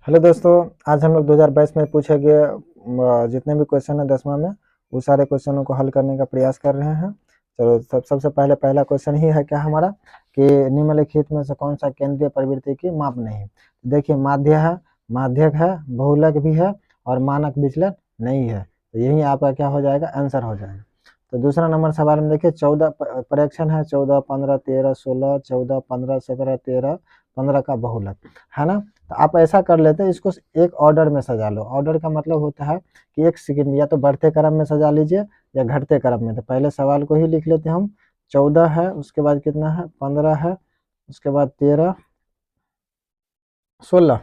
Hello दोस्तों, आज हम लोग 2022 में पूछे गए जितने भी क्वेश्चन है 10वां में वो सारे क्वेश्चनों को हल करने का प्रयास कर रहे हैं। चलो सबसे पहले पहला क्वेश्चन ही है क्या हमारा कि निम्नलिखित में से कौन सा केंद्रीय प्रवृत्ति की माप नहीं। देखिए माध्य है, माध्यक है, बहुलक भी है और मानक विचलन नहीं है, तो यही आपका क्या हो जाएगा, आंसर हो जाएगा। तो दूसरा नंबर सवाल में देखिए 14 प्रेक्षण है, 14, 15, 13, 16, 14, 15, 17, 13, 15 का बहुलक है ना। तो आप ऐसा कर लेते हैं, इसको एक ऑर्डर में सजा लो। ऑर्डर का मतलब होता है कि एक सेकंड या तो बढ़ते क्रम में सजा लीजिए या घटते क्रम में। तो पहले सवाल को ही लिख लेते हैं हम। 14 है, उसके बाद कितना है, 15 है, उसके बाद 13, 16,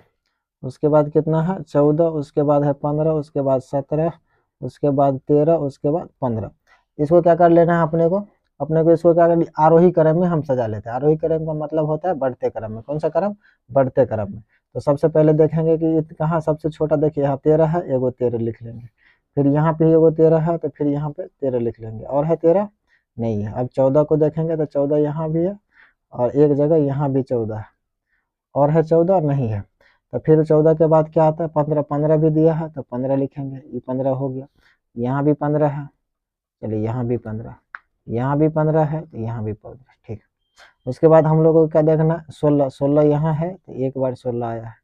उसके बाद कितना है 14, उसके बाद है 15, उसके बाद 17, उसके बाद 13, उसके बाद 15। इसको क्या कर लेना है अपने को इसको क्या कर आरोही क्रम में हम सजा लेते हैं। आरोही क्रम का मतलब होता है बढ़ते क्रम में। कौन सा क्रम, बढ़ते क्रम में। तो सबसे पहले देखेंगे कि कहाँ सबसे छोटा, देखिए यहाँ 13 है, एगो 13 लिख लेंगे। फिर यहाँ पे एगो 13 है, तो फिर यहाँ पे 13 लिख लेंगे। और है 13 नहीं है। अब 14 को देखेंगे तो 14 यहाँ भी है और एक जगह यहाँ भी 14 है। और है 14 नहीं है। तो फिर 14 के बाद क्या आता है 15, 15 भी दिया है तो 15 लिखेंगे, ये 15 हो गया। यहाँ भी 15 है, चलिए यहाँ भी 15, यहाँ भी 15 है तो यहाँ भी 15, ठीक। उसके बाद हम लोगों को क्या देखना, 16, 16 यहाँ है तो एक बार 16 आया है।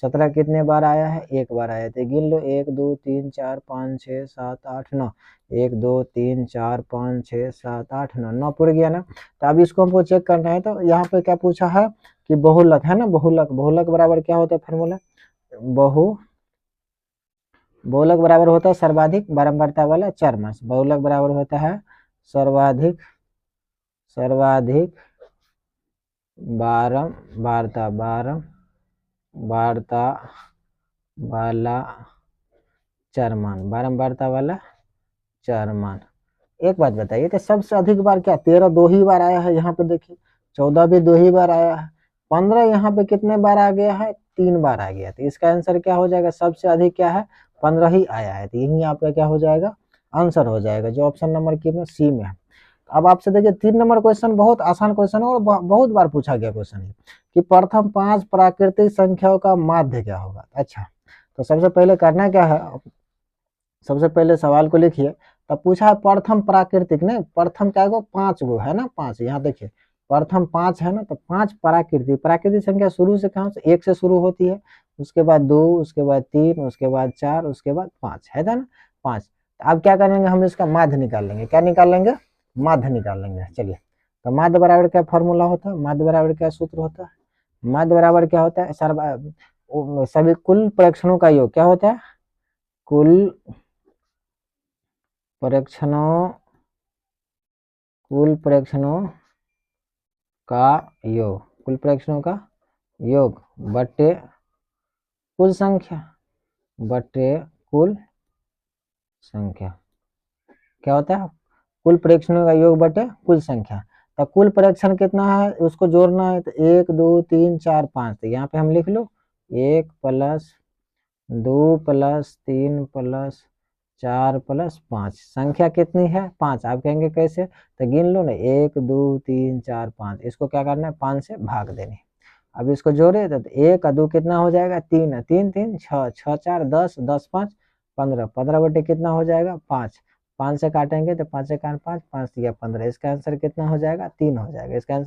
17 कितने बार आया है, एक बार आया है। तो गिन लो 1 2 3 4 5 6 7 8 9, 1 2 3 4 5 6 7 8 9, 9 पूरा गया ना। तो अब इसको हमको चेक करना है। तो यहाँ पे क्या पूछा है कि बहुलक है ना, बहुलक। बहुलक बराबर क्या होता है फॉर्मूला, बहुलक बराबर होता है सर्वाधिक बारंबारता वाला चरमास। बहुलक बराबर होता है सर्वाधिक बारंबारता वाला चरमान, बारंबारता वाला चरमान। एक बात बताइए कि सबसे अधिक बार क्या 13 दो ही बार आया है, यहाँ पे देखिए 14 भी दो ही बार आया है, 15 यहाँ पे कितने बार आ गया है, 3 बार आ गया। तो इसका आंसर क्या हो जाएगा, सबसे अधिक क्या है 15 ही आया है। तो यही आपका क्या हो जाएगा, आंसर हो जाएगा, जो ऑप्शन नंबर की में सी में है। अब आपसे देखिए 3 नंबर क्वेश्चन बहुत आसान क्वेश्चन है और बहुत बार पूछा गया क्वेश्चन है कि प्रथम 5 प्राकृतिक संख्याओं का माध्य क्या होगा। अच्छा, तो सबसे पहले करना क्या है, सबसे पहले सवाल को लिखिए। तब पूछा है प्रथम प्राकृतिक, नहीं प्रथम क्या गो 5 गो है ना, 5। यहाँ देखिए प्रथम 5 है ना, तो 5 प्राकृतिक, प्राकृतिक संख्या शुरू से कहाँ से, 1 से शुरू होती है, उसके बाद 2, उसके बाद 3, उसके बाद 4, उसके बाद 5 है ना, 5। अब क्या करेंगे, हम इसका माध्य निकाल लेंगे। क्या निकाल लेंगे, माध्य निकाल लेंगे। चलिए, तो माध्य बराबर क्या फॉर्मूला होता है, माध्य बराबर क्या सूत्र होता है, माध्य बराबर क्या होता है, सभी कुल परीक्षणों का योग क्या होता है, कुल परीक्षणों का योग, कुल परीक्षणों का योग बटे कुल संख्या, बटे कुल संख्या। क्या होता है, कुल परीक्षणों का योग बटे कुल संख्या। तो कुल परीक्षण कितना है उसको जोड़ना है, तो 1 2 3 4 5। तो यहाँ पे हम लिख लो 1 + 2 + 3 + 4 + 5। संख्या कितनी है 5। आप कहेंगे कैसे, तो गिन लो ना 1 2 3 4 5। इसको क्या करना है 5 से भाग देने। अब इसको जोड़े तो 1 और 2 कितना हो जाएगा 3 है, 3 3 6, 6 4 10, 10 5 15, 15 बटे कितना हो जाएगा 5। 5 से काटेंगे तो 5 से काट 5, 5 दिया 15। इसका आंसर कितना हो जाएगा 3 हो जाएगा। इसका आंसर